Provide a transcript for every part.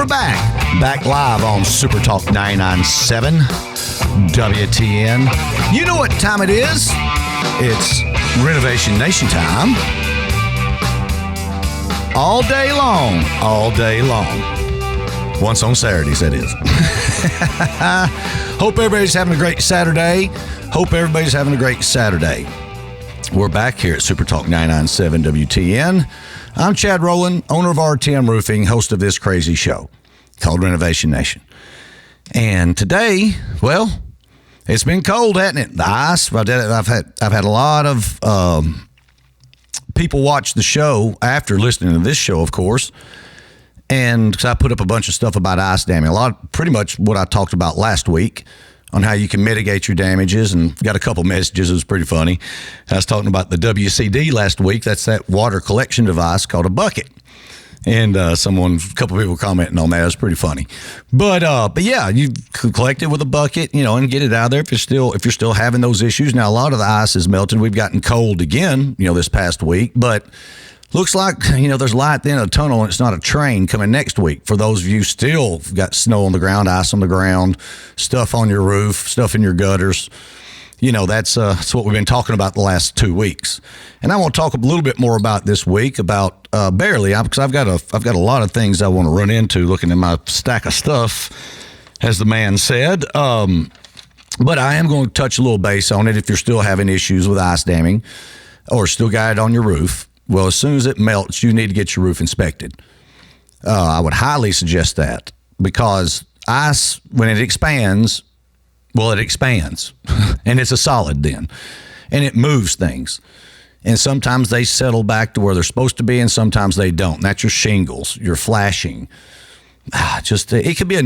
we're back live on Super Talk 99.7 WTN. You know what time it is. It's Renovation Nation time. All day long. Once on Saturdays, that is. Hope everybody's having a great Saturday. We're back here at Super Talk 99.7 WTN. I'm Chad Rowland, owner of RTM Roofing, host of this crazy show called Renovation Nation. And today, well, it's been cold, hasn't it? The ice. I've had a lot of people watch the show after listening to this show, of course. And because I put up a bunch of stuff about ice damming, pretty much what I talked about last week on how you can mitigate your damages, and got a couple messages. It was pretty funny. I was talking about the WCD last week. That's that water collection device called a bucket. And a couple people commenting on that. It was pretty funny. But yeah, you collect it with a bucket, and get it out of there if you're still having those issues. Now, a lot of the ice is melted. We've gotten cold again, this past week, but looks like, there's light at the end of the tunnel, and it's not a train coming next week. For those of you still got snow on the ground, ice on the ground, stuff on your roof, stuff in your gutters, that's what we've been talking about the last 2 weeks. And I want to talk a little bit more about this week, about barely, because I've got a lot of things I want to run into looking at my stack of stuff, as the man said. But I am going to touch a little base on it if you're still having issues with ice damming or still got it on your roof. Well, as soon as it melts, you need to get your roof inspected. I would highly suggest that, because ice, when it expands, it expands. And it's a solid then. And it moves things. And sometimes they settle back to where they're supposed to be, and sometimes they don't. And that's your shingles, your flashing. It could be a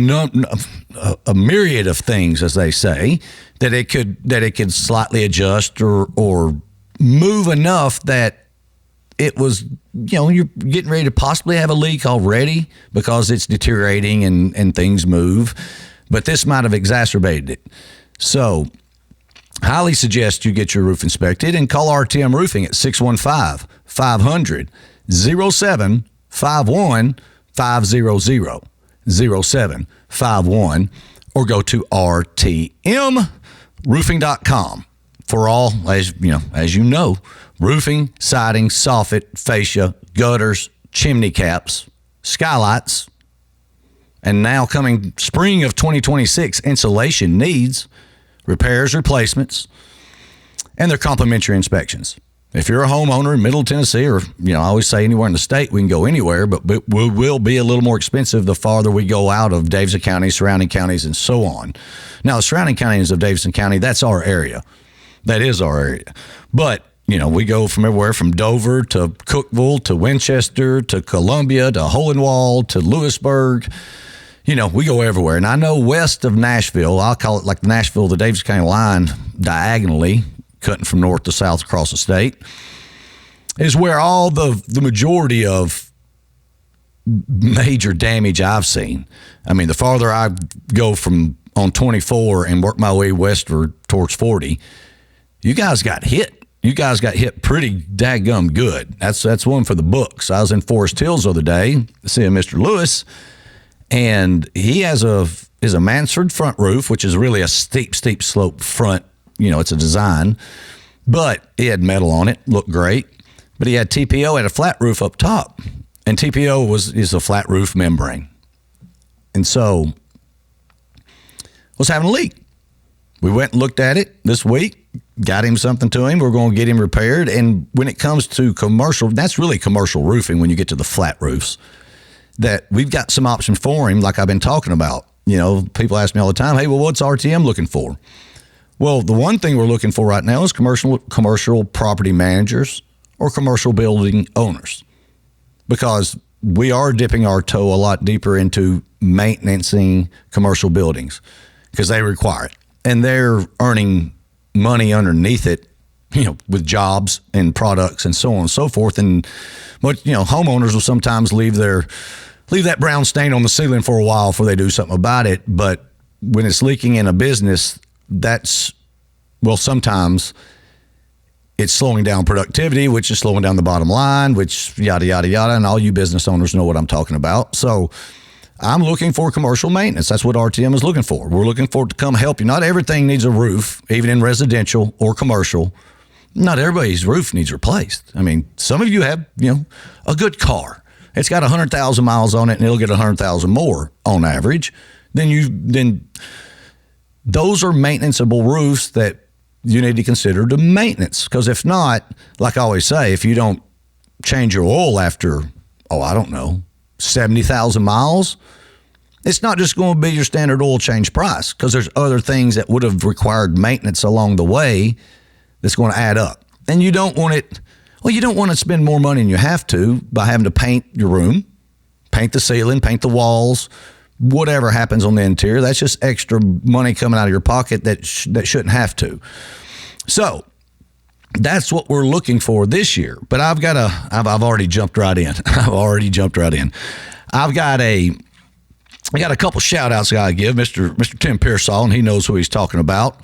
myriad of things, as they say, that it could slightly adjust or move enough that it was, you're getting ready to possibly have a leak already because it's deteriorating and things move. But this might have exacerbated it. So, highly suggest you get your roof inspected and call RTM Roofing at 615-500-0751, 500-0751, or go to rtmroofing.com for all, as you know, roofing, siding, soffit, fascia, gutters, chimney caps, skylights, and now coming spring of 2026, insulation needs, repairs, replacements, and their complimentary inspections. If you're a homeowner in Middle Tennessee, or, I always say anywhere in the state, we can go anywhere, but we will be a little more expensive the farther we go out of Davidson County, surrounding counties, and so on. Now, the surrounding counties of Davidson County, that's our area. That is our area. But we go from everywhere from Dover to Cookeville to Winchester to Columbia to Hohenwald to Lewisburg. We go everywhere. And I know west of Nashville, I'll call it like the Nashville, the Davidson County line, diagonally, cutting from north to south across the state, is where all the majority of major damage I've seen. I mean, the farther I go from on 24 and work my way westward towards 40, you guys got hit. You guys got hit pretty daggum good. That's one for the books. I was in Forest Hills the other day seeing Mr. Lewis, and he has a mansard front roof, which is really a steep slope front. It's a design, but he had metal on it, looked great. But he had TPO, had a flat roof up top, and TPO is a flat roof membrane, and so was having a leak. We went and looked at it this week. Got him something to him. We're going to get him repaired. And when it comes to commercial, that's really commercial roofing when you get to the flat roofs, that we've got some options for him, like I've been talking about. People ask me all the time, hey, well, what's RTM looking for? Well, the one thing we're looking for right now is commercial property managers or commercial building owners, because we are dipping our toe a lot deeper into maintaining commercial buildings because they require it. And they're earning money underneath it, with jobs and products and so on and so forth. But homeowners will sometimes leave that brown stain on the ceiling for a while before they do something about it. But when it's leaking in a business, sometimes it's slowing down productivity, which is slowing down the bottom line, which yada, yada, yada. And all you business owners know what I'm talking about. So I'm looking for commercial maintenance. That's what RTM is looking for. We're looking for it to come help you. Not everything needs a roof, even in residential or commercial. Not everybody's roof needs replaced. I mean, some of you have, a good car. It's got 100,000 miles on it, and it'll get 100,000 more on average. Then those are maintenanceable roofs that you need to consider the maintenance. Because if not, like I always say, if you don't change your oil after, 70,000 miles, it's not just going to be your standard oil change price, because there's other things that would have required maintenance along the way that's going to add up. And you don't want it, you don't want to spend more money than you have to by having to paint your room, paint the ceiling, paint the walls, whatever happens on the interior. That's just extra money coming out of your pocket that shouldn't have to. So that's what we're looking for this year. But I've already jumped right in. I got a couple shout outs I got to give. Mr. Tim Pearsall, and he knows who he's talking about.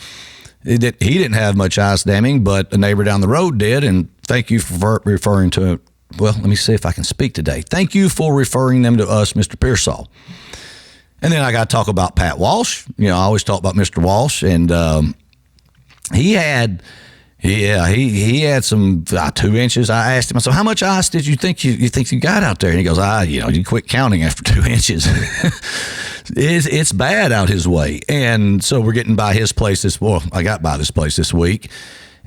He didn't have much ice damming, but a neighbor down the road did. And thank you for referring to, let me see if I can speak today. Thank you for referring them to us, Mr. Pearsall. And then I got to talk about Pat Walsh. I always talk about Mr. Walsh, and he had some 2 inches. I asked him, so how much ice did you think you got out there? And he goes, you quit counting after 2 inches. It's bad out his way. And so we're getting by his place I got by this place this week,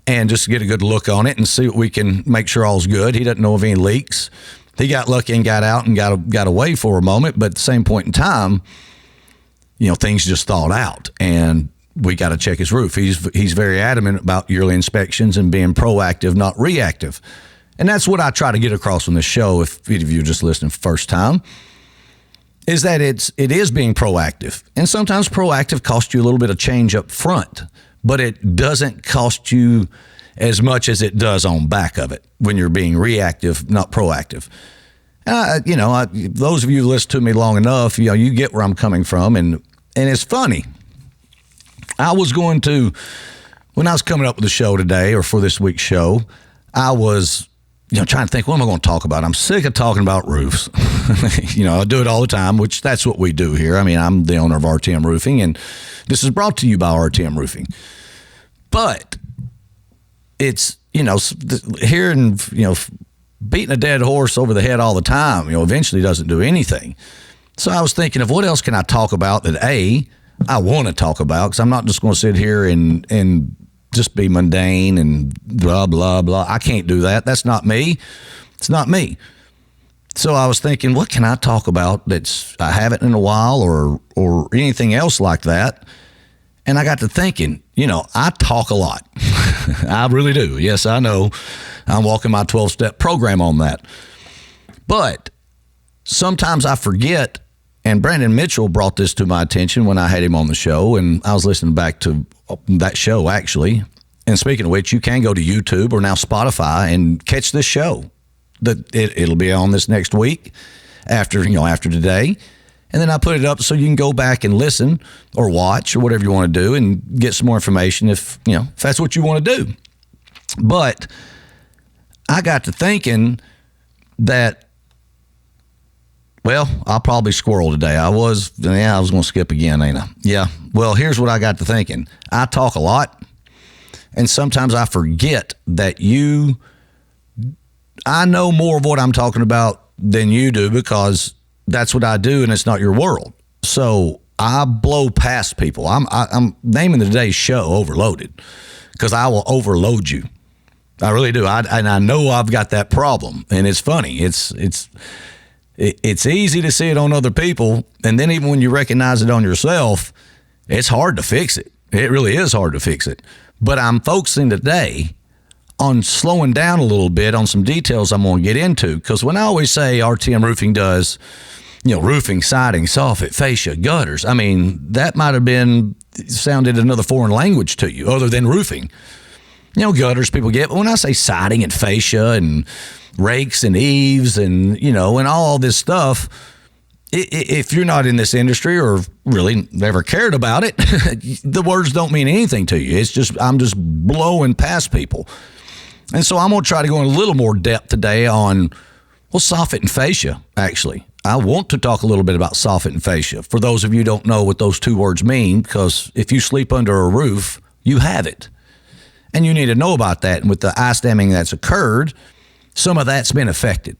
and just to get a good look on it and see what we can make sure all's good. He doesn't know of any leaks. He got lucky and got out and got away for a moment, but at the same point in time, things just thawed out, and we got to check his roof. He's very adamant about yearly inspections and being proactive, not reactive. And that's what I try to get across on this show, if any of you are just listening for the first time, is that it is being proactive. And sometimes proactive costs you a little bit of change up front, but it doesn't cost you as much as it does on back of it when you're being reactive, not proactive. Those of you who listen to me long enough, you get where I'm coming from. And it's funny. I was going to, when I was coming up with the show today, or for this week's show, I was, trying to think, what am I going to talk about? I'm sick of talking about roofs. I do it all the time, which that's what we do here. I mean, I'm the owner of RTM Roofing, and this is brought to you by RTM Roofing. But it's, hearing, beating a dead horse over the head all the time, eventually doesn't do anything. So I was thinking of what else can I talk about that I want to talk about, because I'm not just going to sit here and just be mundane and blah, blah, blah. I can't do that. That's not me. It's not me. So I was thinking, what can I talk about I haven't in a while, or anything else like that? And I got to thinking, I talk a lot. I really do. Yes, I know. I'm walking my 12-step program on that. But sometimes I forget, and Brandon Mitchell brought this to my attention when I had him on the show, and I was listening back to that show, actually. And speaking of which, you can go to YouTube or now Spotify and catch this show. It'll be on this next week after today. And then I put it up so you can go back and listen or watch or whatever you want to do and get some more information if that's what you want to do. But I got to thinking that, I'll probably squirrel today. I was going to skip again, ain't I? Yeah. Well, here's what I got to thinking. I talk a lot, and sometimes I forget that I know more of what I'm talking about than you do, because that's what I do, and it's not your world. So I blow past people. I'm naming today's show Overloaded, because I will overload you. I really do. And I know I've got that problem, and it's funny. It's easy to see it on other people, and then even when you recognize it on yourself, it's hard to fix it. It really is hard to fix it. But I'm focusing today on slowing down a little bit on some details I'm going to get into, because when I always say RTM Roofing does, roofing, siding, soffit, fascia, gutters, I mean, that might have sounded another foreign language to you other than roofing. Gutters people get, but when I say siding and fascia and rakes and eaves and, and all this stuff, if you're not in this industry or really never cared about it, the words don't mean anything to you. It's just, I'm just blowing past people. And so I'm going to try to go in a little more depth today on, soffit and fascia, actually. I want to talk a little bit about soffit and fascia. For those of you who don't know what those two words mean, because if you sleep under a roof, you have it. And you need to know about that. And with the ice damming that's occurred, some of that's been affected.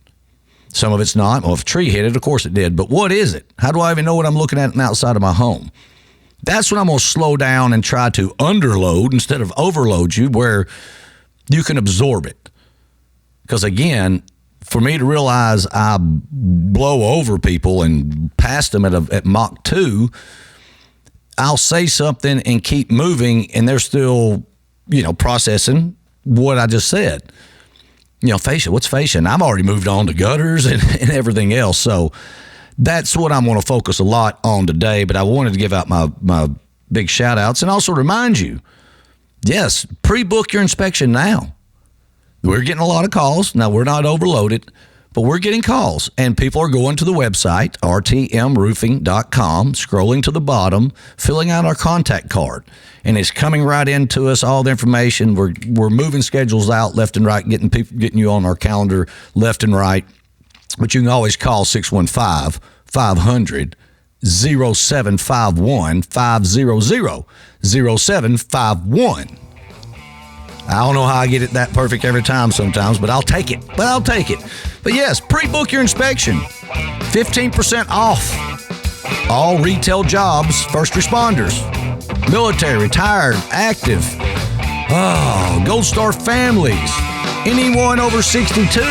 Some of it's not. Well, if a tree hit it, of course it did. But what is it? How do I even know what I'm looking at outside of my home? That's when I'm going to slow down and try to underload instead of overload you, where you can absorb it. Because again, for me to realize I blow over people and pass them at Mach 2, I'll say something and keep moving, and they're still, processing what I just said. Fascia, what's fascia? And I've already moved on to gutters and everything else. So that's what I'm going to focus a lot on today. But I wanted to give out my big shout outs and also remind you, yes, pre-book your inspection now. We're getting a lot of calls. Now, we're not overloaded, but we're getting calls. And people are going to the website, rtmroofing.com, scrolling to the bottom, filling out our contact card. And it's coming right into us, all the information. We're moving schedules out left and right, getting you on our calendar left and right. But you can always call 615-500-0751, 500-0751. I don't know how I get it that perfect every time sometimes, but I'll take it. But yes, pre-book your inspection. 15% off. All retail jobs, first responders, military, retired, active, Gold Star families, anyone over 62.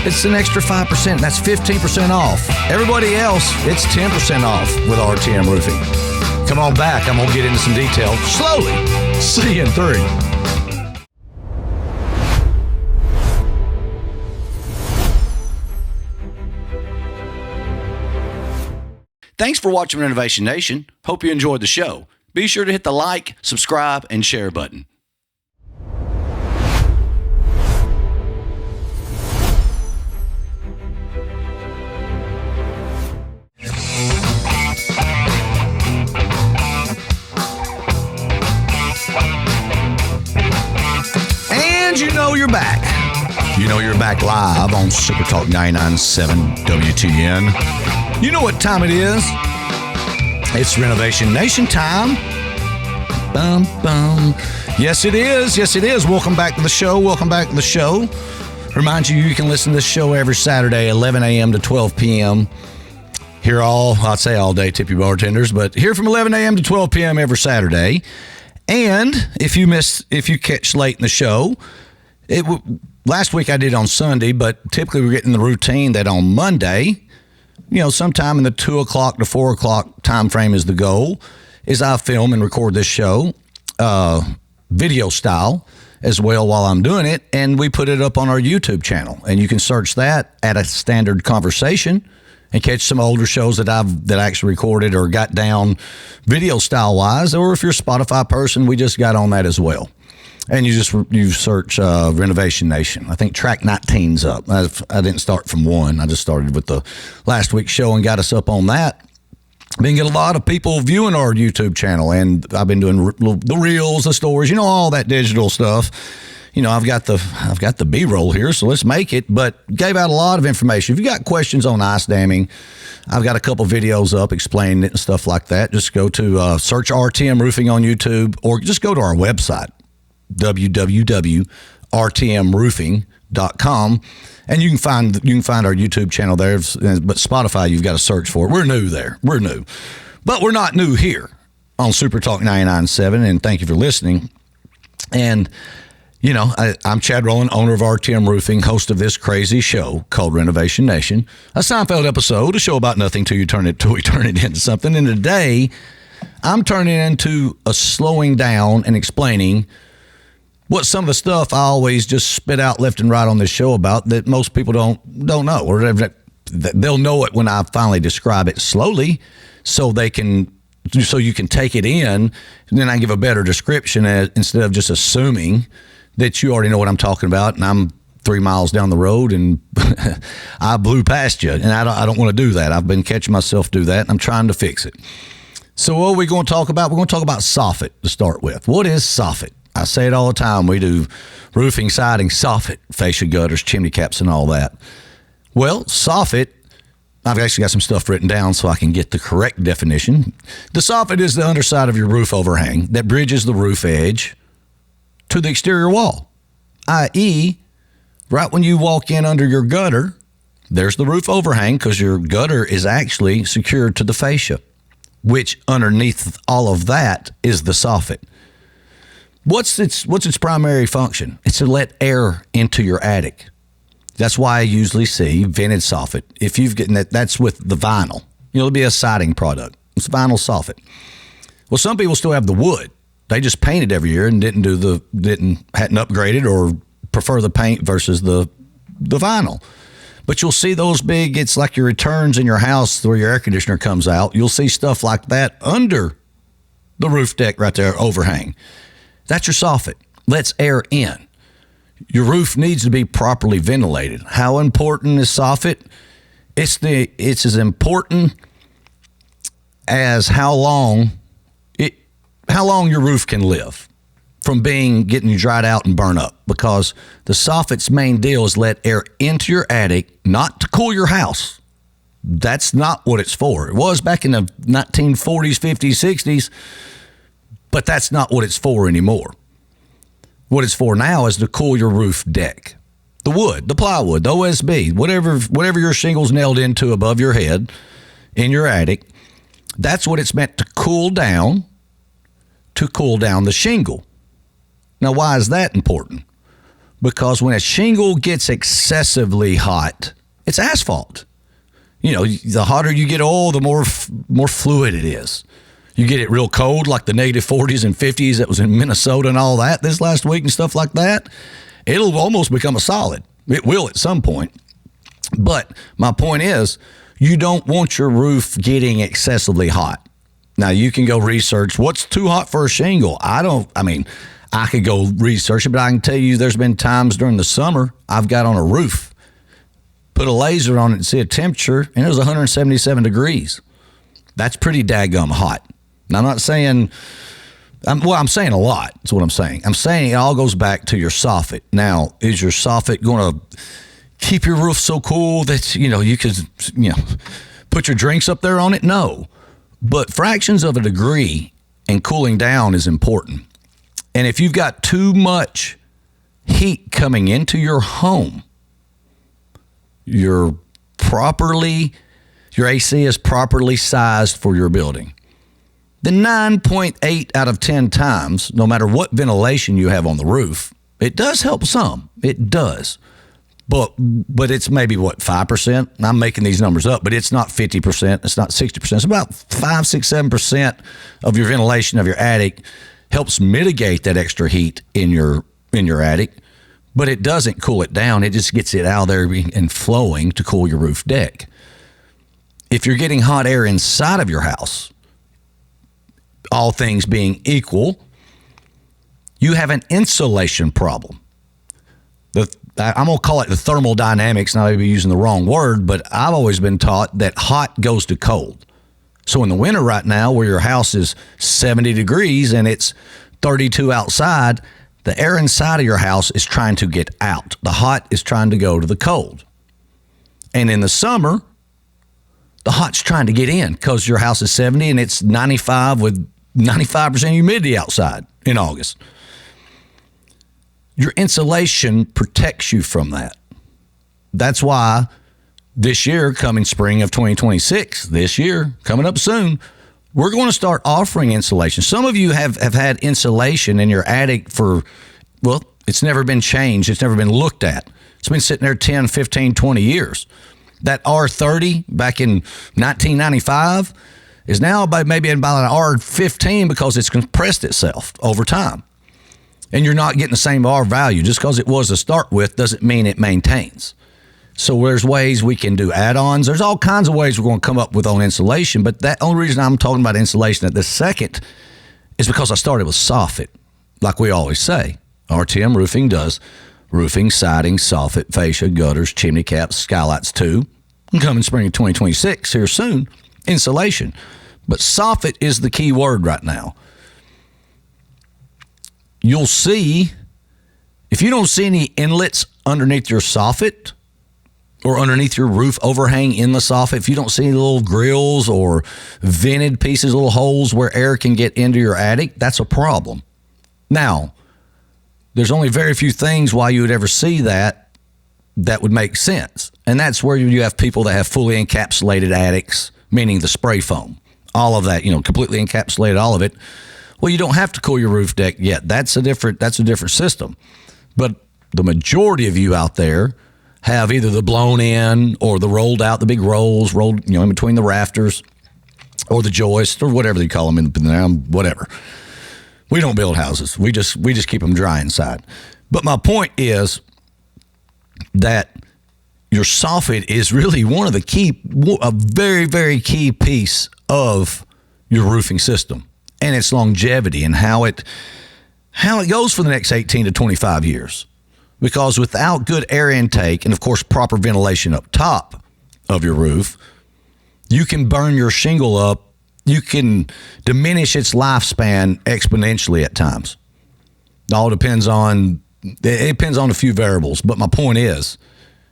It's an extra 5%. That's 15% off. Everybody else, it's 10% off with RTM Roofing. Come on back. I'm going to get into some detail slowly. See you in 3. Thanks for watching Renovation Nation. Hope you enjoyed the show. Be sure to hit the like, subscribe, and share button. And you're back. You're back live on Super Talk 99.7 WTN. You know what time it is. It's Renovation Nation time. Bum, bum. Yes, it is. Welcome back to the show. Remind you can listen to this show every Saturday, 11 a.m. to 12 p.m. Here I'd say all day, tip your bartenders, but here from 11 a.m. to 12 p.m. every Saturday. And if you catch late in the show, last week I did on Sunday, but typically we're getting the routine that on Monday, sometime in the 2 o'clock to 4 o'clock time frame is the goal, is I film and record this show video style as well while I'm doing it, and we put it up on our YouTube channel. And you can search that at a standard conversation and catch some older shows that I actually recorded or got down video style wise. Or if you're a Spotify person, we just got on that as well. And you search Renovation Nation. I think track 19's up. I didn't start from 1. I just started with the last week's show and got us up on that. Been getting a lot of people viewing our YouTube channel, and I've been doing the reels, the stories, all that digital stuff. I've got the B-roll here, so let's make it. But gave out a lot of information. If you got questions on ice damming, I've got a couple videos up explaining it and stuff like that. Just go to search RTM Roofing on YouTube, or just go to our website, www.rtmroofing.com, and you can find our YouTube channel there. But Spotify, you've got to search for it. We're new there. But we're not new here on Super Talk 99.7, and thank you for listening. And I'm Chad Rowland, owner of RTM Roofing, host of this crazy show called Renovation Nation, a Seinfeld episode, a show about nothing till we turn it into something. And today, I'm turning into a slowing down and explaining what some of the stuff I always just spit out left and right on this show about that most people don't know, or they'll know it when I finally describe it slowly, so you can take it in, and then I give a better description instead of just assuming that you already know what I'm talking about, and I'm 3 miles down the road and I blew past you, and I don't want to do that. I've been catching myself do that, and I'm trying to fix it. So what are we going to talk about? We're going to talk about soffit to start with. What is soffit? I say it all the time. We do roofing, siding, soffit, fascia, gutters, chimney caps, and all that. Well, soffit I've actually got some stuff written down so I can get the correct definition. The soffit is the underside of your roof overhang that bridges the roof edge to the exterior wall, i.e., right when you walk in under your gutter, there's the roof overhang because your gutter is actually secured to the fascia, which underneath all of that is the soffit. What's its primary function? It's to let air into your attic. That's why I usually see vented soffit. If you've gotten that, that's with the vinyl. It'll be a siding product. It's vinyl soffit. Well, some people still have the wood. They just painted every year and hadn't upgraded or prefer the paint versus the vinyl. But you'll see those big, it's like your returns in your house where your air conditioner comes out. You'll see stuff like that under the roof deck right there, overhang. That's your soffit. Lets air in. Your roof needs to be properly ventilated. How important is soffit? It's as important as how long your roof can live from getting dried out and burn up, because the soffit's main deal is let air into your attic, not to cool your house. That's not what it's for. It was back in the 1940s, 50s, 60s, but that's not what it's for anymore. What it's for now is to cool your roof deck. The wood, the plywood, the OSB, whatever your shingle's nailed into above your head in your attic, that's what it's meant to cool down the shingle. Now, why is that important? Because when a shingle gets excessively hot, it's asphalt. The hotter you get oil, the more fluid it is. You get it real cold, like the negative 40s and 50s that was in Minnesota and all that this last week and stuff like that, it'll almost become a solid. It will at some point. But my point is, you don't want your roof getting excessively hot. Now, you can go research what's too hot for a shingle. I could go research it, but I can tell you there's been times during the summer I've got on a roof, put a laser on it and see a temperature, and it was 177 degrees. That's pretty daggum hot. Now, I'm not saying, I'm saying a lot. That's what I'm saying. I'm saying it all goes back to your soffit. Now, is your soffit going to keep your roof so cool that, you could, put your drinks up there on it? No. But fractions of a degree and cooling down is important. And if you've got too much heat coming into your home, your AC is properly sized for your building, then 9.8 out of 10 times, no matter what ventilation you have on the roof, it does help some. It does. But it's maybe, 5%? I'm making these numbers up, but it's not 50%. It's not 60%. It's about 5, 6, 7% of your ventilation of your attic helps mitigate that extra heat in your attic, but it doesn't cool it down. It just gets it out there and flowing to cool your roof deck. If you're getting hot air inside of your house, all things being equal, you have an insulation problem. I'm going to call it the thermodynamics, and I may be using the wrong word, but I've always been taught that hot goes to cold. So in the winter right now, where your house is 70 degrees and it's 32 outside, the air inside of your house is trying to get out. The hot is trying to go to the cold. And in the summer, the hot's trying to get in because your house is 70 and it's 95 with 95% humidity outside in August. Your insulation protects you from that. That's why this year, coming spring of 2026, this year, coming up soon, we're going to start offering insulation. Some of you have had insulation in your attic it's never been changed. It's never been looked at. It's been sitting there 10, 15, 20 years. That R30 back in 1995 is now maybe about an R15 because it's compressed itself over time. And you're not getting the same R value. Just because it was to start with doesn't mean it maintains. So there's ways we can do add-ons. There's all kinds of ways we're going to come up with on insulation, but that only reason I'm talking about insulation at this second is because I started with soffit. Like we always say, RTM Roofing does roofing, siding, soffit, fascia, gutters, chimney caps, skylights too. And coming spring of 2026 here soon, insulation. But soffit is the key word right now. You'll see, if you don't see any inlets underneath your soffit, or underneath your roof overhang in the soffit, if you don't see any little grills or vented pieces, little holes where air can get into your attic, that's a problem. Now, there's only very few things why you would ever see that would make sense. And that's where you have people that have fully encapsulated attics, meaning the spray foam. All of that, completely encapsulated, all of it. Well, you don't have to cool your roof deck yet. That's a different system. But the majority of you out there have either the blown in or the rolled out, the big rolls rolled, in between the rafters, or the joist, or whatever they call them in there, whatever. We don't build houses. We just keep them dry inside. But my point is that your soffit is really a very, very key piece of your roofing system and its longevity and how it goes for the next 18 to 25 years. Because without good air intake and, of course, proper ventilation up top of your roof, you can burn your shingle up. You can diminish its lifespan exponentially at times. It depends on a few variables. But my point is,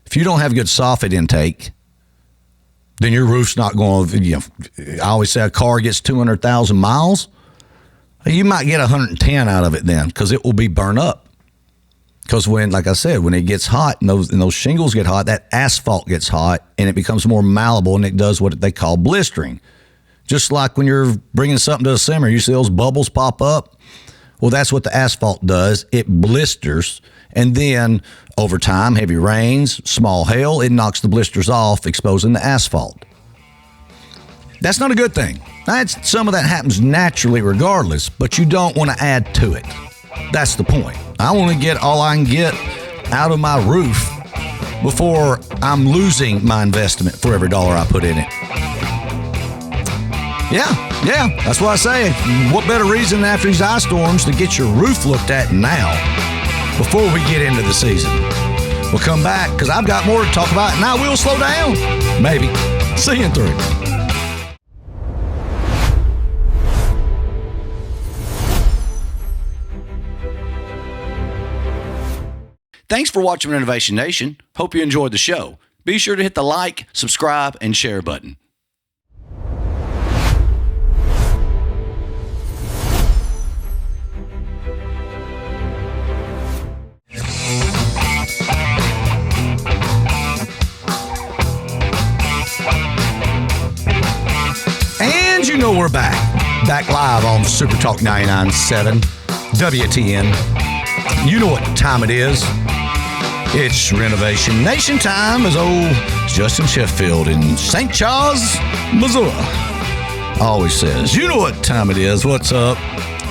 if you don't have good soffit intake, then your roof's not going to, I always say a car gets 200,000 miles. You might get 110 out of it then because it will be burned up. Because when it gets hot and those shingles get hot, that asphalt gets hot and it becomes more malleable and it does what they call blistering. Just like when you're bringing something to a simmer, you see those bubbles pop up? Well, that's what the asphalt does. It blisters, and then over time, heavy rains, small hail, it knocks the blisters off, exposing the asphalt. That's not a good thing. Some of that happens naturally regardless, but you don't want to add to it. That's the point. I want to get all I can get out of my roof before I'm losing my investment for every dollar I put in it. Yeah, that's what I say. What better reason after these ice storms to get your roof looked at now before we get into the season? We'll come back because I've got more to talk about and I will slow down. Maybe. See you in 3. Thanks for watching Renovation Nation. Hope you enjoyed the show. Be sure to hit the like, subscribe, and share button. And we're back live on Super Talk 99.7 WTN. You know what time it is. It's Renovation Nation time, as old Justin Sheffield in St. Charles, Missouri always says. You know what time it is. What's up,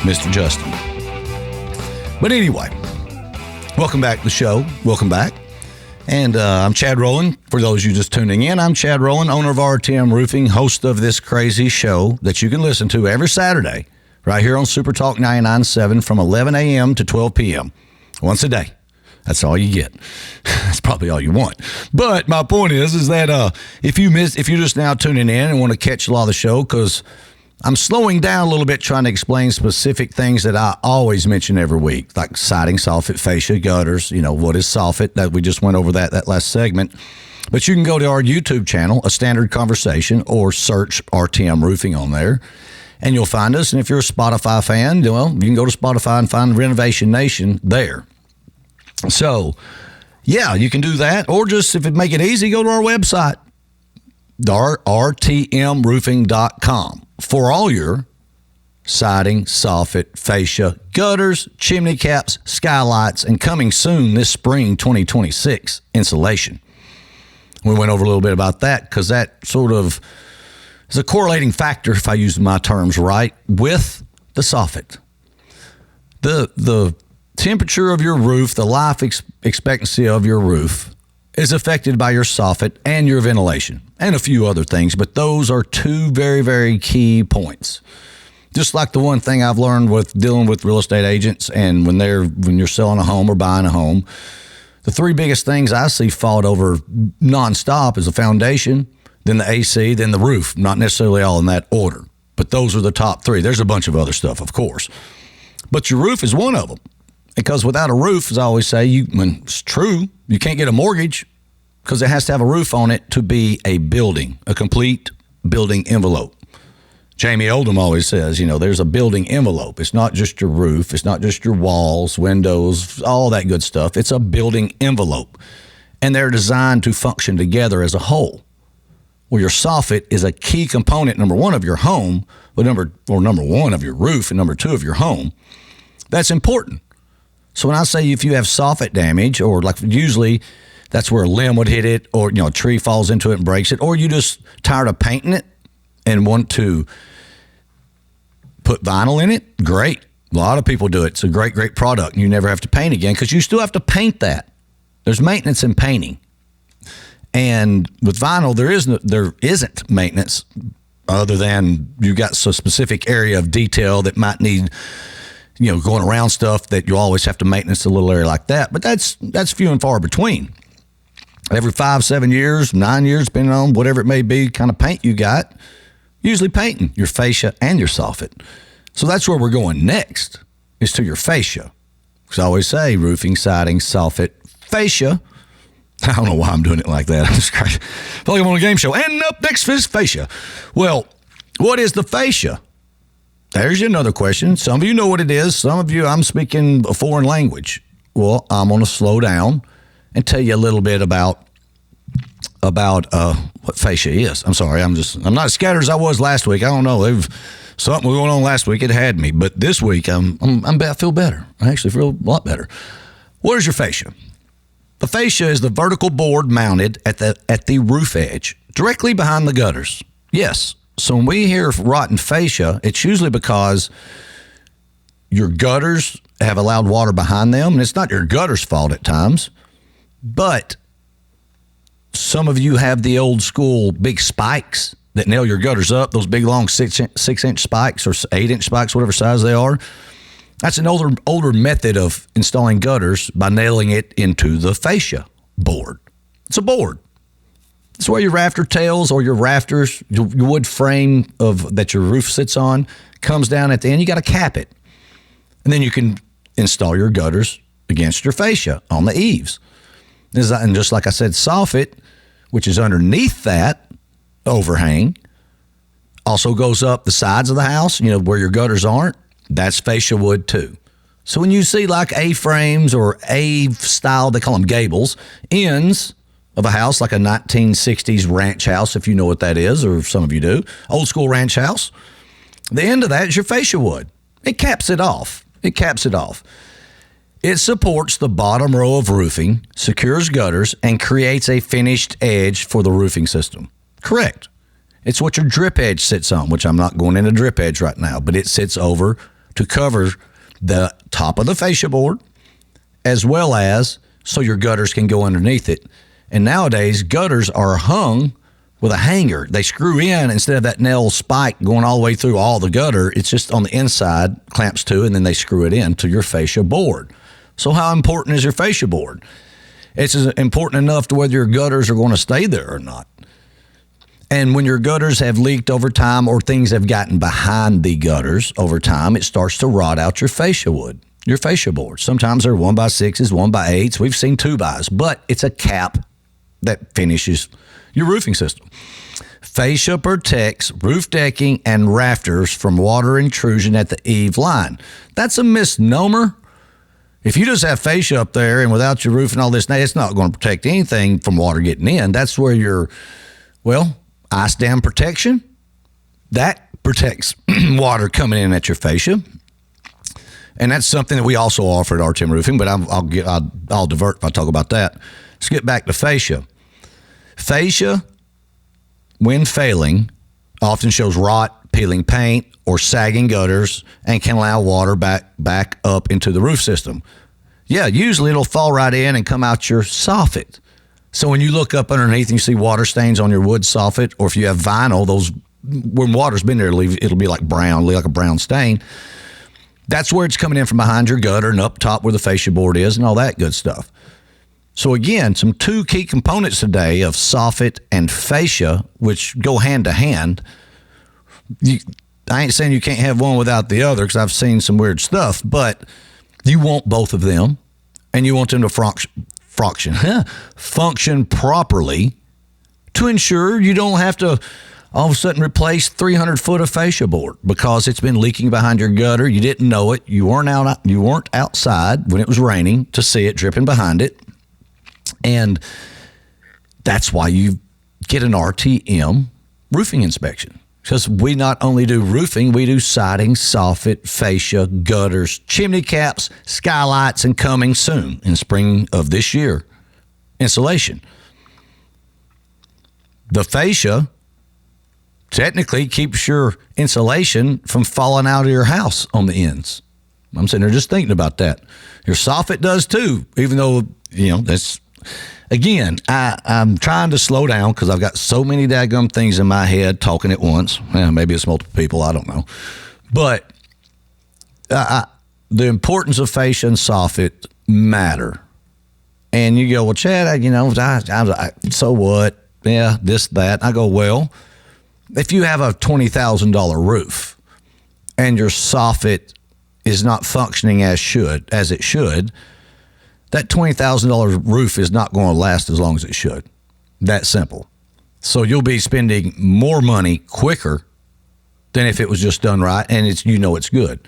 Mr. Justin? But anyway, welcome back to the show. Welcome back. And I'm Chad Rowland. For those of you just tuning in, I'm Chad Rowland, owner of RTM Roofing, host of this crazy show that you can listen to every Saturday right here on Super Talk 99.7 from 11 a.m. to 12 p.m. once a day. That's all you get. That's probably all you want. But my point is that if you're just now tuning in and want to catch a lot of the show, because I'm slowing down a little bit trying to explain specific things that I always mention every week, like siding, soffit, fascia, gutters. What is soffit? That we just went over that last segment. But you can go to our YouTube channel, A Standard Conversation, or search RTM Roofing on there, and you'll find us. And if you're a Spotify fan, well, you can go to Spotify and find Renovation Nation there. So, yeah, you can do that. Or just, if it make it easy, go to our website, rtmroofing.com, for all your siding, soffit, fascia, gutters, chimney caps, skylights, and coming soon this spring 2026 insulation. We went over a little bit about that because that sort of is a correlating factor, if I use my terms right, with the soffit. The temperature of your roof, the life expectancy of your roof is affected by your soffit and your ventilation and a few other things, but those are two very, very key points. Just like the one thing I've learned with dealing with real estate agents and when you're selling a home or buying a home, the three biggest things I see fought over nonstop is the foundation, then the AC, then the roof. Not necessarily all in that order, but those are the top three. There's a bunch of other stuff, of course, but your roof is one of them. Because without a roof, as I always say, when it's true, you can't get a mortgage. because it has to have a roof on it to be a building, a complete building envelope. Jamie Oldham always says, there's a building envelope. It's not just your roof. It's not just your walls, windows, all that good stuff. It's a building envelope. And they're designed to function together as a whole. Well, your soffit is a key component, number one, of your home, but number one of your roof, and number two of your home. That's important. So when I say if you have soffit damage, or like usually that's where a limb would hit it, or a tree falls into it and breaks it, or you just tired of painting it and want to put vinyl in it, great. A lot of people do it. It's a great, great product. You never have to paint again because you still have to paint that. There's maintenance in painting. And with vinyl, there isn't maintenance other than you got a specific area of detail that might need, going around stuff that you always have to maintenance a little area like that. But that's few and far between. Every 5, 7 years, 9 years, depending on whatever it may be, kind of paint you got, usually painting your fascia and your soffit. So that's where we're going next, is to your fascia. Because I always say roofing, siding, soffit, fascia. I don't know why I'm doing it like that. I feel like I'm on a game show. And up next is fascia. Well, what is the fascia? There's another question. Some of you know what it is. Some of you, I'm speaking a foreign language. Well, I'm going to slow down and tell you a little bit about what fascia is. I'm sorry. I'm not as scattered as I was last week. I don't know. Something was going on last week. It had me. But this week, I feel better. I actually feel a lot better. What is your fascia? The fascia is the vertical board mounted at the roof edge, directly behind the gutters. Yes. So when we hear rotten fascia, it's usually because your gutters have allowed water behind them, and it's not your gutters' fault at times, but some of you have the old school big spikes that nail your gutters up, those big long 6-inch spikes or 8-inch spikes, whatever size they are. That's an older method of installing gutters by nailing it into the fascia board. It's a board. It's where your rafter tails or your rafters, your wood frame that your roof sits on, comes down at the end. You got to cap it. And then you can install your gutters against your fascia on the eaves. And just like I said, soffit, which is underneath that overhang, also goes up the sides of the house, where your gutters aren't. That's fascia wood too. So when you see like A-frames or A-style, they call them gables, ends of a house, like a 1960s ranch house, if you know what that is, or some of you do, old school ranch house, the end of that is your fascia wood. It caps it off. It supports the bottom row of roofing, secures gutters, and creates a finished edge for the roofing system. Correct. It's what your drip edge sits on, which I'm not going into drip edge right now, but it sits over to cover the top of the fascia board, as well as so your gutters can go underneath it. And nowadays, gutters are hung with a hanger. They screw in instead of that nail spike going all the way through all the gutter. It's just on the inside, clamps to, and then they screw it in to your fascia board. So how important is your fascia board? It's important enough to whether your gutters are going to stay there or not. And when your gutters have leaked over time or things have gotten behind the gutters over time, it starts to rot out your fascia wood, your fascia board. Sometimes they're 1x6s, 1x8s. We've seen 2xs, but it's a cap that finishes your roofing system. Fascia protects roof decking and rafters from water intrusion at the eave line. That's a misnomer. If you just have fascia up there and without your roof and all this, it's not going to protect anything from water getting in. That's where your, ice dam protection, that protects water coming in at your fascia. And that's something that we also offer at R10 Roofing, but I'll divert if I talk about that. Let's get back to fascia. Fascia, when failing, often shows rot, peeling paint, or sagging gutters, and can allow water back up into the roof system. Yeah, usually it'll fall right in and come out your soffit. So when you look up underneath and you see water stains on your wood soffit, or if you have vinyl, when water's been there, it'll be like brown, like a brown stain. That's where it's coming in from behind your gutter and up top where the fascia board is and all that good stuff. So again, some two key components today of soffit and fascia, which go hand to hand. I ain't saying you can't have one without the other, because I've seen some weird stuff, but you want both of them, and you want them to function properly to ensure you don't have to all of a sudden replace 300 foot of fascia board because it's been leaking behind your gutter. You didn't know it. You weren't outside when it was raining to see it dripping behind it. And that's why you get an RTM roofing inspection. Because we not only do roofing, we do siding, soffit, fascia, gutters, chimney caps, skylights, and coming soon in spring of this year, insulation. The fascia technically keeps your insulation from falling out of your house on the ends. I'm sitting there just thinking about that. Your soffit does too, even though, that's, again, I'm trying to slow down because I've got so many daggum things in my head talking at once. Maybe it's multiple people, I don't know. But the importance of fascia and soffit matter. And you go, well, Chad, so what? Yeah, this, that. I go, well, if you have a $20,000 roof and your soffit is not functioning as it should, that $20,000 roof is not going to last as long as it should. That simple. So you'll be spending more money quicker than if it was just done right and it's good.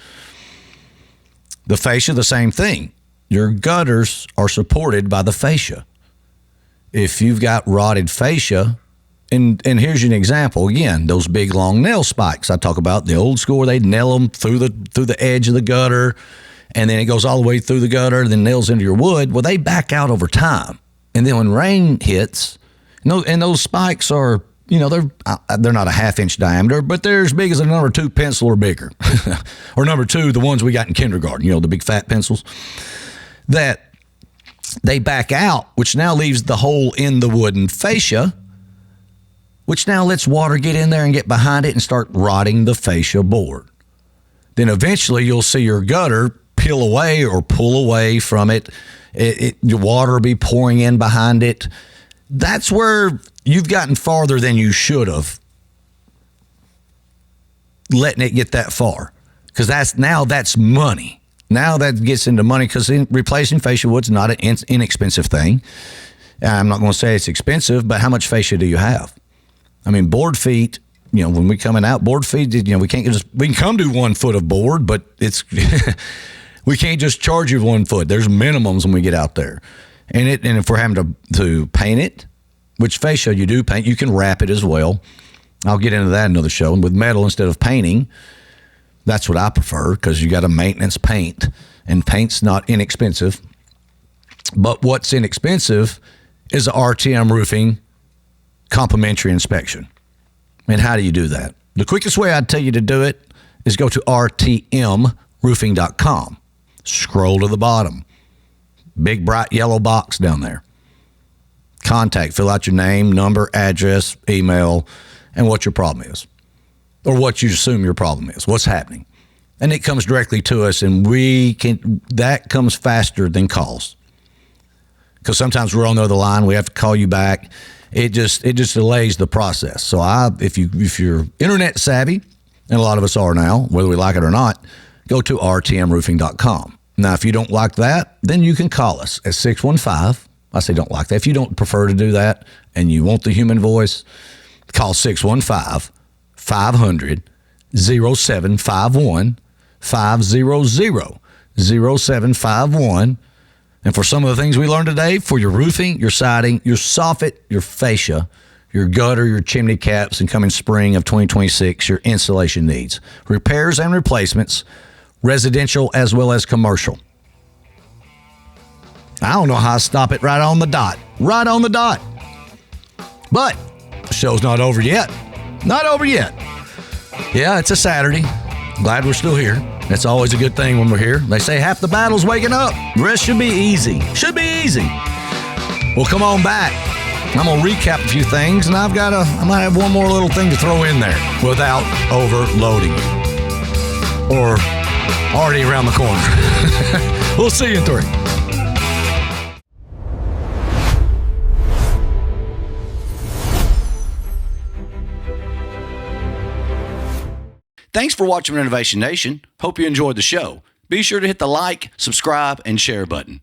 The fascia, the same thing. Your gutters are supported by the fascia. If you've got rotted fascia, and here's an example, again, those big long nail spikes I talk about, the old school, they'd nail them through the edge of the gutter, and then it goes all the way through the gutter, then nails into your wood. Well, they back out over time. And then when rain hits, and those spikes are, they're not a half-inch diameter, but they're as big as a number 2 pencil or bigger. Or number 2, the ones we got in kindergarten, the big fat pencils. That they back out, which now leaves the hole in the wooden fascia, which now lets water get in there and get behind it and start rotting the fascia board. Then eventually you'll see your gutter peel away or pull away from it. Your water will be pouring in behind it. That's where you've gotten farther than you should have letting it get that far. Because that's money. Now that gets into money because replacing fascia wood's not an inexpensive thing. I'm not going to say it's expensive, but how much fascia do you have? I mean, board feet, when we coming out, board feet, we can come to 1 foot of board, but it's, we can't just charge you 1 foot. There's minimums when we get out there. And if we're having to paint it, which fascia you do paint, you can wrap it as well. I'll get into that in another show. And with metal instead of painting, that's what I prefer because you got to maintenance paint, and paint's not inexpensive. But what's inexpensive is a RTM roofing complimentary inspection. And how do you do that? The quickest way I'd tell you to do it is go to rtmroofing.com. Scroll to the bottom. Big bright yellow box down there. Contact, fill out your name, number, address, email, and what your problem is. Or what you assume your problem is, what's happening. And it comes directly to us, and that comes faster than calls. Because sometimes we're on the other line, we have to call you back. It just delays the process. So if you're internet savvy, and a lot of us are now, whether we like it or not, go to rtmroofing.com. Now, if you don't like that, then you can call us at 615. I say don't like that. If you don't prefer to do that and you want the human voice, call 615-500-0751, 500-0751. And for some of the things we learned today, for your roofing, your siding, your soffit, your fascia, your gutter, your chimney caps, and coming spring of 2026, your insulation needs, repairs and replacements, residential as well as commercial. I don't know how to stop it right on the dot. Right on the dot. But the show's not over yet. Not over yet. Yeah, it's a Saturday. Glad we're still here. That's always a good thing when we're here. They say half the battle's waking up. The rest should be easy. Should be easy. Well, come on back. I'm going to recap a few things, and I might have one more little thing to throw in there without overloading you. Or already around the corner. We'll see you in 3. Thanks for watching Renovation Nation. Hope you enjoyed the show. Be sure to hit the like, subscribe, and share button.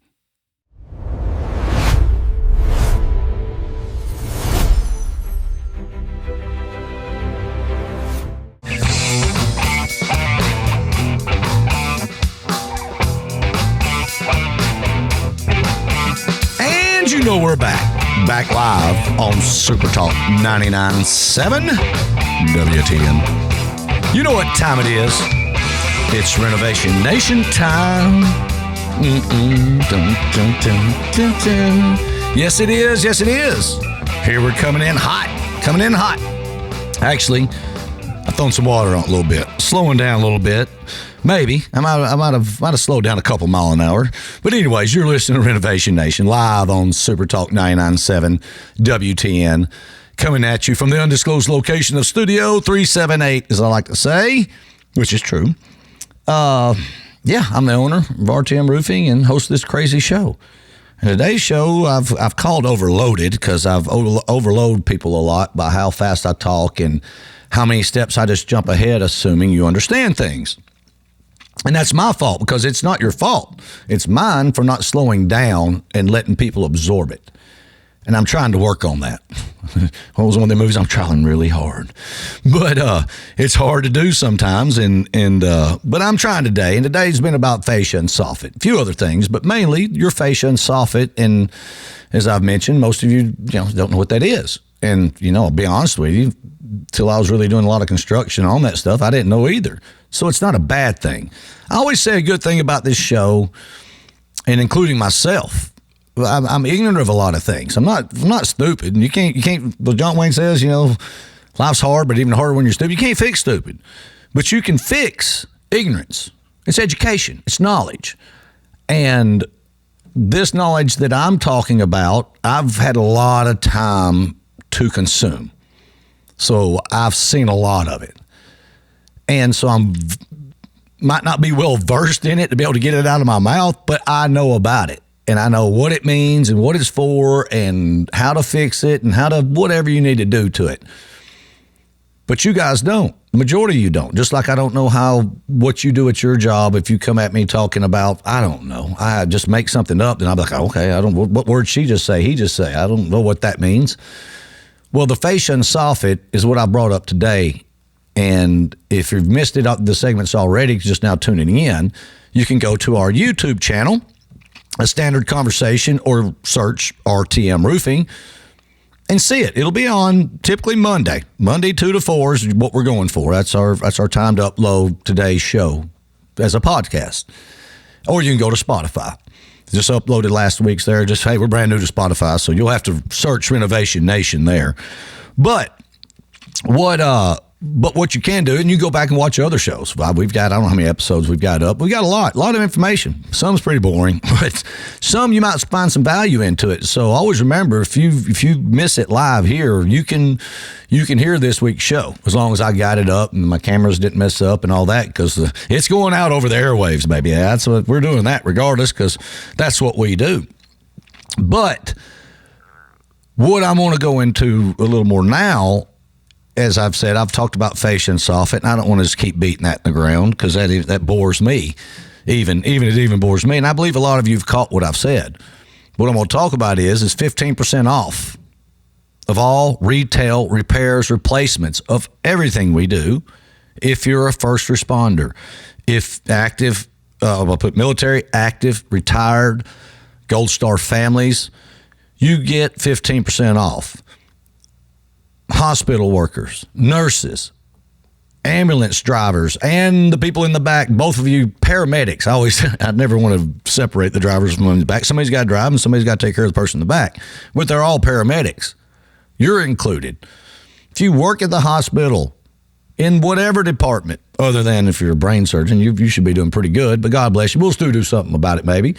We're back live on Super Talk 99.7 WTN. You know what time it is. It's Renovation Nation time. Yes, it is. Yes, it is. Here we're coming in hot. Actually, I've thrown some water on it a little bit. Slowing down a little bit. Maybe. I might have slowed down a couple mile an hour. But anyways, you're listening to Renovation Nation live on Super Talk 99.7 WTN. Coming at you from the undisclosed location of Studio 378, as I like to say, which is true. I'm the owner of RTM Roofing and host this crazy show. And today's show I've called Overloaded because I've overload people a lot by how fast I talk and how many steps I just jump ahead, assuming you understand things. And that's my fault because it's not your fault. It's mine for not slowing down and letting people absorb it. And I'm trying to work on that. What was one of the movies? I'm trying really hard. But it's hard to do sometimes. But I'm trying today. And today's been about fascia and soffit. A few other things, but mainly your fascia and soffit. And as I've mentioned, most of you don't know what that is. And, I'll be honest with you, till I was really doing a lot of construction on that stuff, I didn't know either. So it's not a bad thing. I always say a good thing about this show, and including myself, I'm ignorant of a lot of things. I'm not stupid. And you can't. Well, John Wayne says, life's hard, but even harder when you're stupid. You can't fix stupid, but you can fix ignorance. It's education. It's knowledge, and this knowledge that I'm talking about, I've had a lot of time to consume. So I've seen a lot of it. And so might not be well versed in it to be able to get it out of my mouth, but I know about it. And I know what it means and what it's for and how to fix it and how to whatever you need to do to it. But you guys don't. The majority of you don't. Just like I don't know what you do at your job if you come at me talking about, I don't know. I just make something up and I'm like, okay, I don't what word she just say, he just say. I don't know what that means. Well, the fascia and soffit is what I brought up today. And if you've missed it, the segment's already just now tuning in, you can go to our YouTube channel, A Standard Conversation, or search RTM Roofing and see it. It'll be on typically Monday 2 to 4 is what we're going for. That's our time to upload today's show as a podcast. Or you can go to Spotify. Just uploaded last week's there. Hey, we're brand new to Spotify, so you'll have to search Renovation Nation there. But what you can do, and you go back and watch other shows. We've got, I don't know how many episodes we've got up. We've got a lot of information. Some's pretty boring, but some you might find some value into it. So always remember, if you miss it live here, you can hear this week's show as long as I got it up and my cameras didn't mess up and all that, because it's going out over the airwaves, baby. That's what we're doing, that regardless, because that's what we do. But what I want to go into a little more now, as I've said, I've talked about fascia and soffit, and I don't want to just keep beating that in the ground because that bores me. It bores me. And I believe a lot of you have caught what I've said. What I'm going to talk about is 15% off of all retail repairs, replacements of everything we do. If you're a first responder, if active, I'll put military, active, retired, Gold Star families, you get 15% off. Hospital workers, nurses, ambulance drivers, and the people in the back, both of you paramedics. I never want to separate the drivers from the back. Somebody's got to drive and somebody's got to take care of the person in the back. But they're all paramedics. You're included. If you work at the hospital in whatever department, other than if you're a brain surgeon, you should be doing pretty good, but God bless you. We'll still do something about it maybe.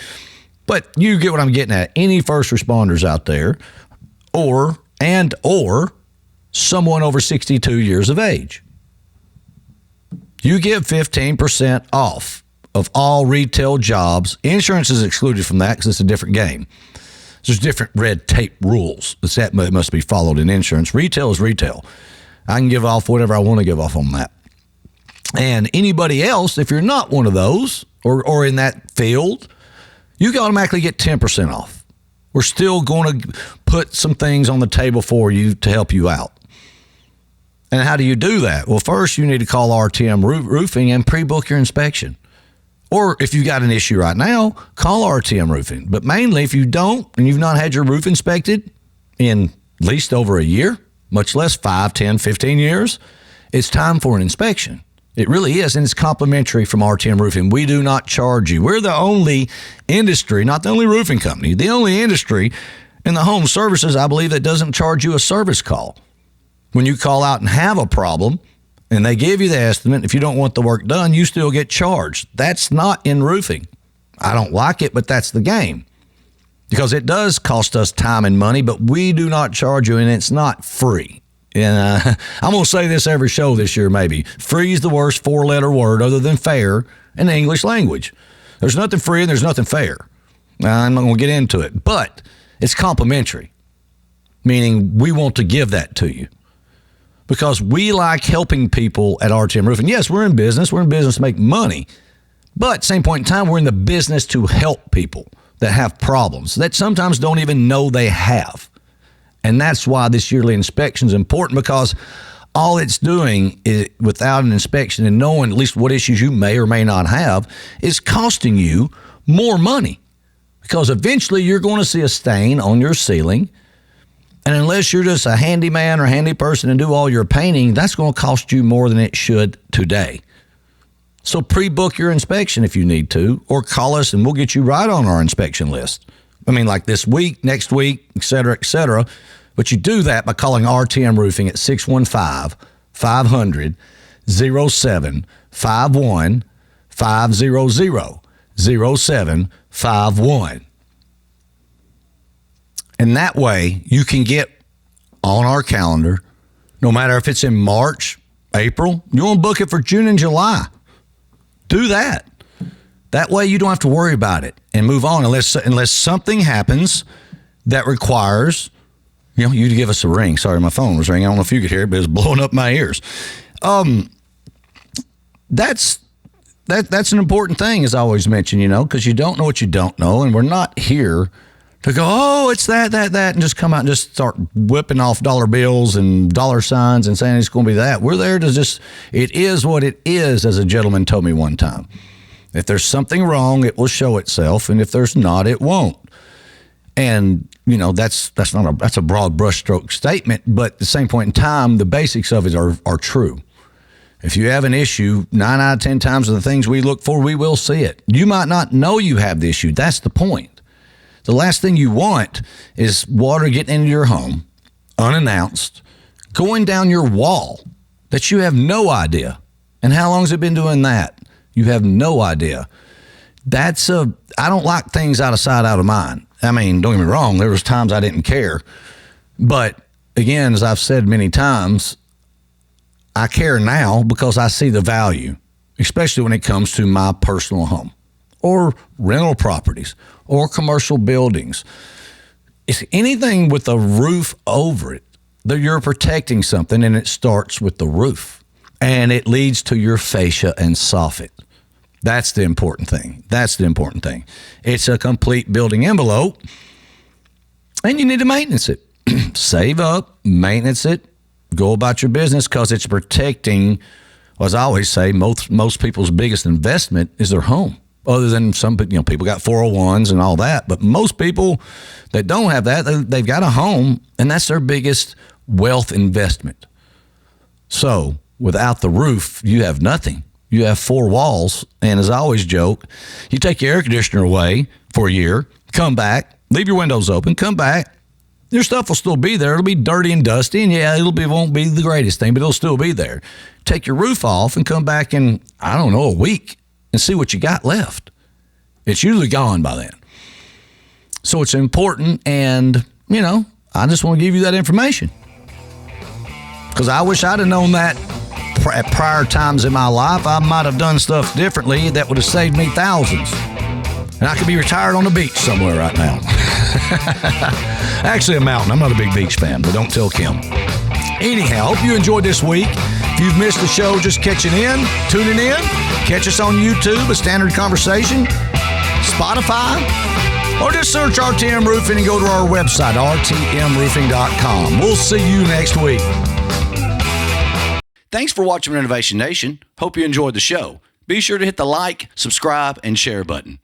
But you get what I'm getting at. Any first responders out there or someone over 62 years of age. You get 15% off of all retail jobs. Insurance is excluded from that because it's a different game. There's different red tape rules that must be followed in insurance. Retail is retail. I can give off whatever I want to give off on that. And anybody else, if you're not one of those or in that field, you can automatically get 10% off. We're still going to put some things on the table for you to help you out. And how do you do that? Well, first you need to call RTM Roofing and pre-book your inspection. Or if you've got an issue right now, call RTM Roofing. But mainly, if you don't and you've not had your roof inspected in at least over a year, much less 5, 10, 15 years, it's time for an inspection. It really is, and it's complimentary from RTM Roofing. We do not charge you. We're the only industry, not the only roofing company, the only industry in the home services, I believe, that doesn't charge you a service call. When you call out and have a problem, and they give you the estimate, if you don't want the work done, you still get charged. That's not in roofing. I don't like it, but that's the game. Because it does cost us time and money, but we do not charge you, and it's not free. And I'm going to say this every show this year, maybe. Free is the worst 4-letter word other than fair in the English language. There's nothing free and there's nothing fair. I'm not going to get into it, but it's complimentary, meaning we want to give that to you because we like helping people at RTM Roofing. Yes, we're in business. We're in business to make money, but at the same point in time, we're in the business to help people that have problems that sometimes don't even know they have. And that's why this yearly inspection is important, because all it's doing is, without an inspection and knowing at least what issues you may or may not have, is costing you more money. Because eventually you're going to see a stain on your ceiling. And unless you're just a handyman or handy person and do all your painting, that's going to cost you more than it should today. So pre-book your inspection if you need to, or call us and we'll get you right on our inspection list. I mean, like this week, next week, et cetera, et cetera. But you do that by calling RTM Roofing at 615-500-0751, 500-0751. And that way you can get on our calendar, no matter if it's in March, April, you want to book it for June and July. Do that. That way you don't have to worry about it and move on unless something happens that requires, you to give us a ring. Sorry, my phone was ringing. I don't know if you could hear it, but it was blowing up my ears. That's an important thing, as I always mention, because you don't know what you don't know, and we're not here to go, oh, it's that, and just come out and just start whipping off dollar bills and dollar signs and saying it's going to be that. We're there to it is what it is, as a gentleman told me one time. If there's something wrong, it will show itself, and if there's not, it won't. And that's a broad brushstroke statement, but at the same point in time, the basics of it are true. If you have an issue, 9 out of 10 times of the things we look for, we will see it. You might not know you have the issue. That's the point. The last thing you want is water getting into your home, unannounced, going down your wall that you have no idea. And how long has it been doing that? You have no idea. I don't like things out of sight, out of mind. I mean, don't get me wrong, there was times I didn't care. But again, as I've said many times, I care now because I see the value, especially when it comes to my personal home or rental properties or commercial buildings. It's anything with a roof over it that you're protecting something, and it starts with the roof. And it leads to your fascia and soffit. That's the important thing. It's a complete building envelope, and you need to maintenance it. Save up, maintenance it, go about your business, because it's protecting, as I always say, most people's biggest investment is their home. Other than some people got 401s and all that, but most people that don't have that, they've got a home, and that's their biggest wealth investment. So without the roof, you have nothing. You have 4 walls, and as I always joke, you take your air conditioner away for a year, come back, leave your windows open, come back, your stuff will still be there. It'll be dirty and dusty, and yeah, won't be the greatest thing, but it'll still be there. Take your roof off and come back in, a week, and see what you got left. It's usually gone by then. So it's important, and, I just want to give you that information. Because I wish I'd have known that at prior times in my life. I might have done stuff differently that would have saved me thousands. And I could be retired on the beach somewhere right now. Actually, a mountain. I'm not a big beach fan, but don't tell Kim. Anyhow, hope you enjoyed this week. If you've missed the show, just tuning in. Catch us on YouTube, A Standard Conversation, Spotify, or just search RTM Roofing and go to our website, rtmroofing.com. We'll see you next week. Thanks for watching Renovation Nation. Hope you enjoyed the show. Be sure to hit the like, subscribe, and share button.